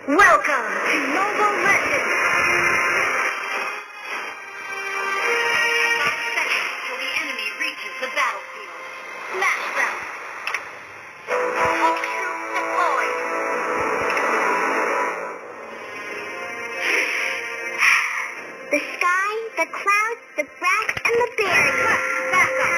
Welcome to Mobile Legends! 5 seconds till the enemy reaches the battlefield. Smash them! All troops deployed! The sky, the clouds, the grass, and the berries. Back up!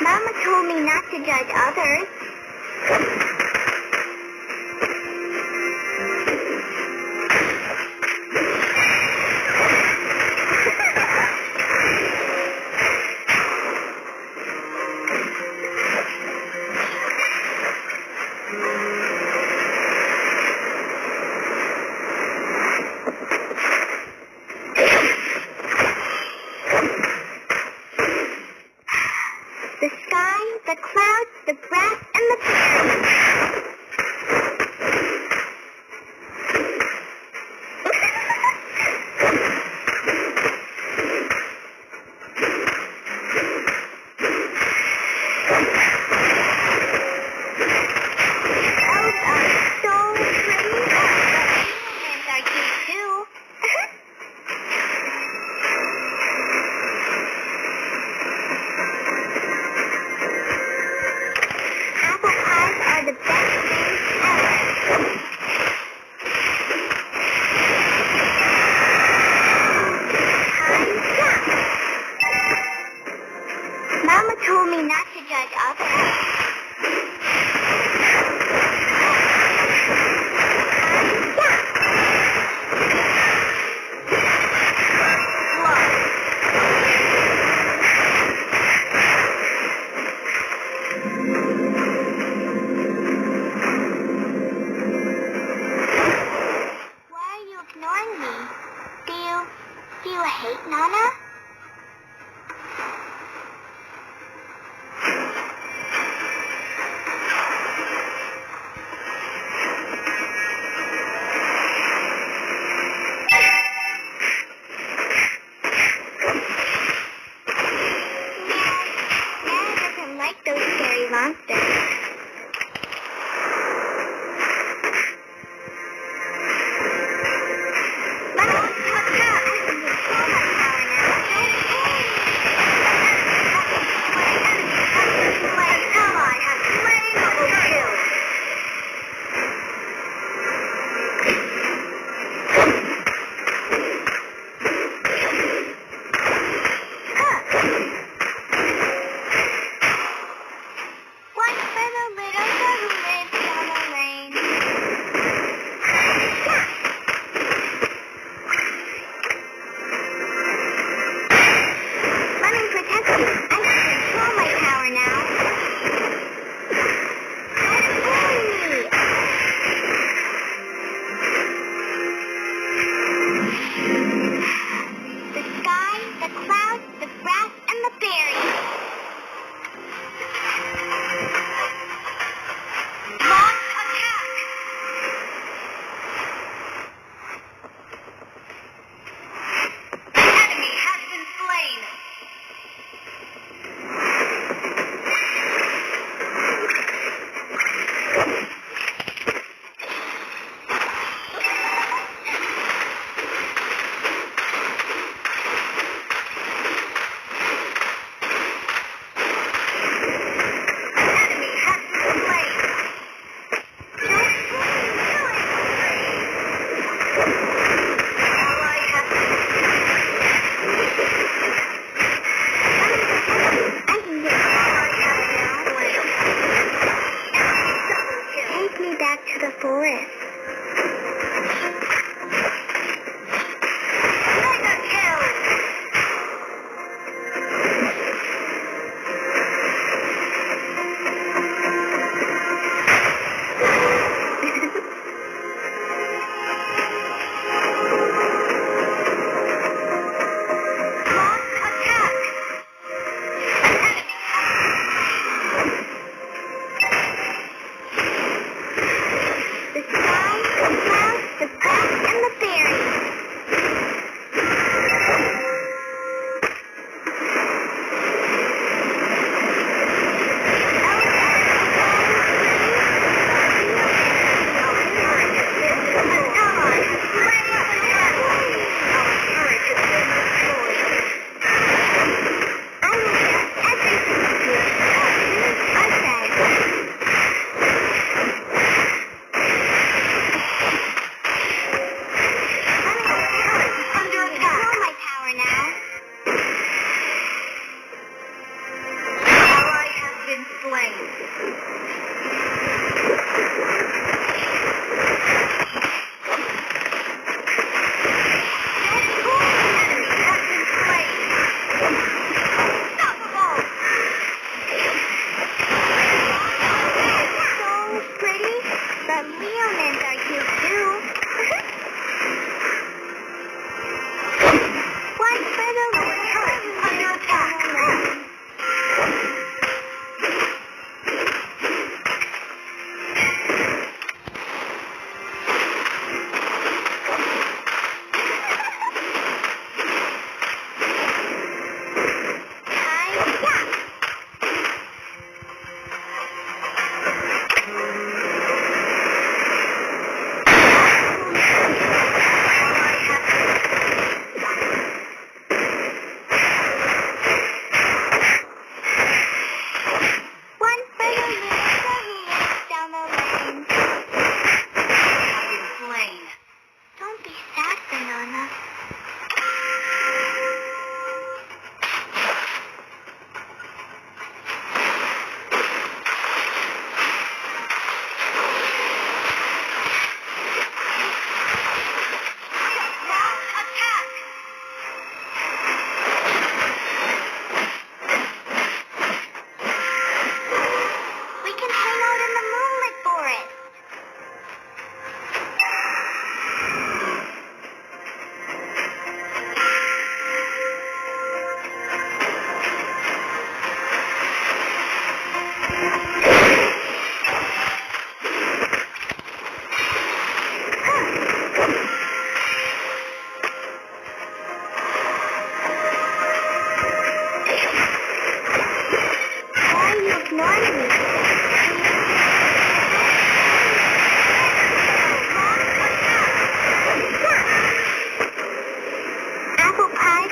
Mama told me not to judge others. The sky, the clouds, the grass, and the berries. Those are so pretty. And are cute too. Apple pies are to the forest. Mega kill! Launch attack! The sky, the clouds, the grass, and the fairies.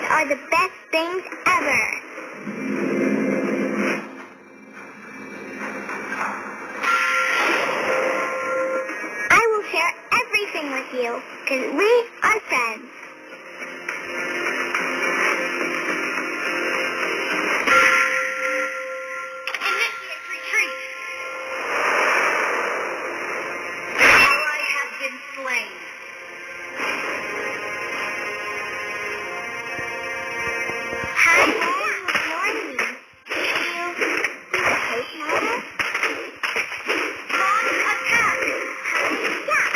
Are the best things ever. I will share everything with you, because we are friends. Initiate retreat! Ally has been slain. Hi, good morning. Do you hate Nana? Launch attack! Yeah.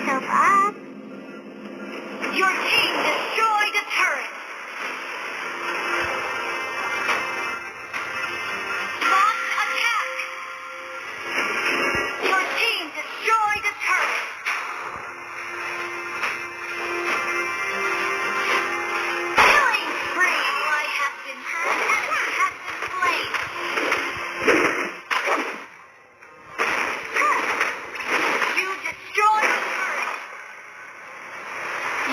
yourself up. Your team destroyed a turret. Launch attack. Your team destroyed a turret. Killing spree. Ally has been enemy has been slain. You destroyed a turret.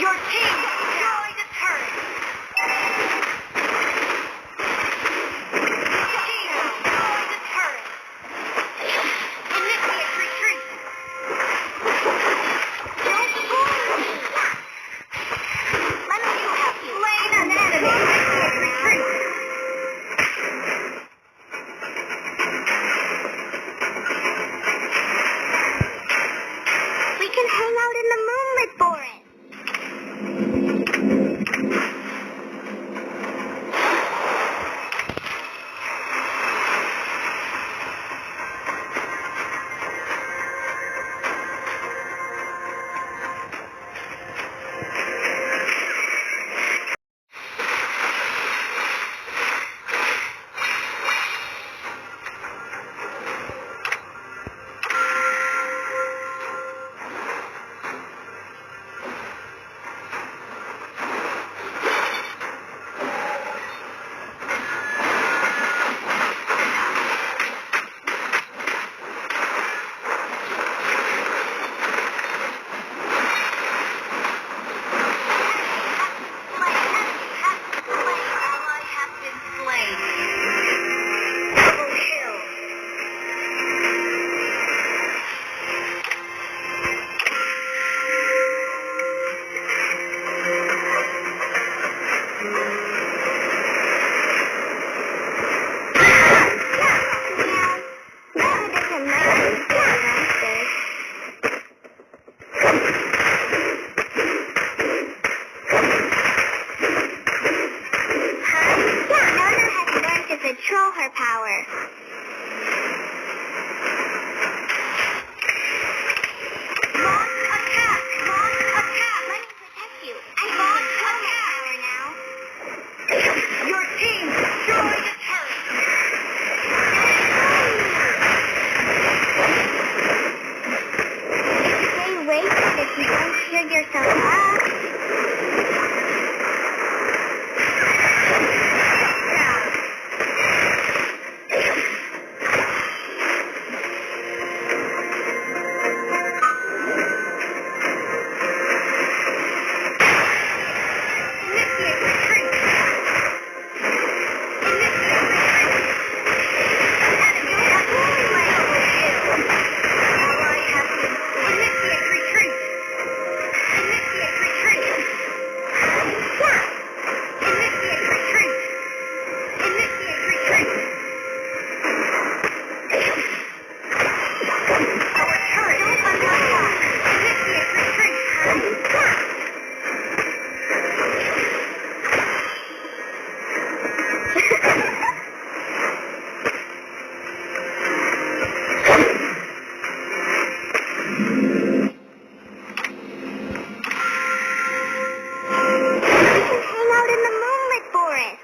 Your team destroyed a turret. Your team destroyed a turret. Initiate retreat. Don't fool me. Let you have slain an enemy. Initiate retreat. We can hang out in the moonlit forest. Ally has been slain. Double kill. Better than some monsters. Nona has learned to control her power. Launch attack. Launch attack. Let me protect you. I Launch control my attack. power now. Your team destroyed a turret. Stay wasted if you don't cheer yourself up. Initiate retreat. Initiate retreat. Enemy has been slain. Ally has been slain. Initiate retreat. Initiate retreat. Initiate retreat. Initiate retreat. Our turret is under attack. Initiate retreat. We can hang out in the moonlit forest.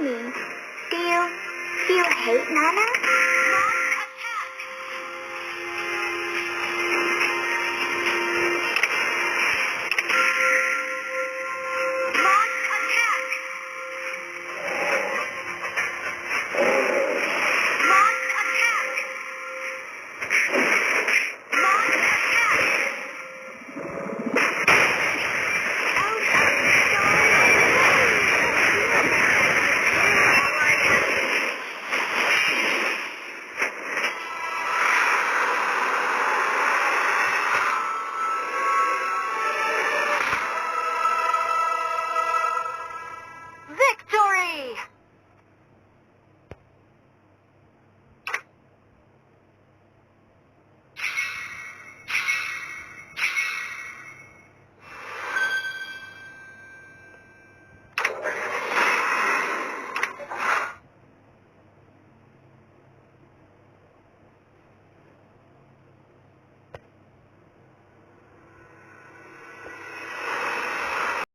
me. Do you hate Nana?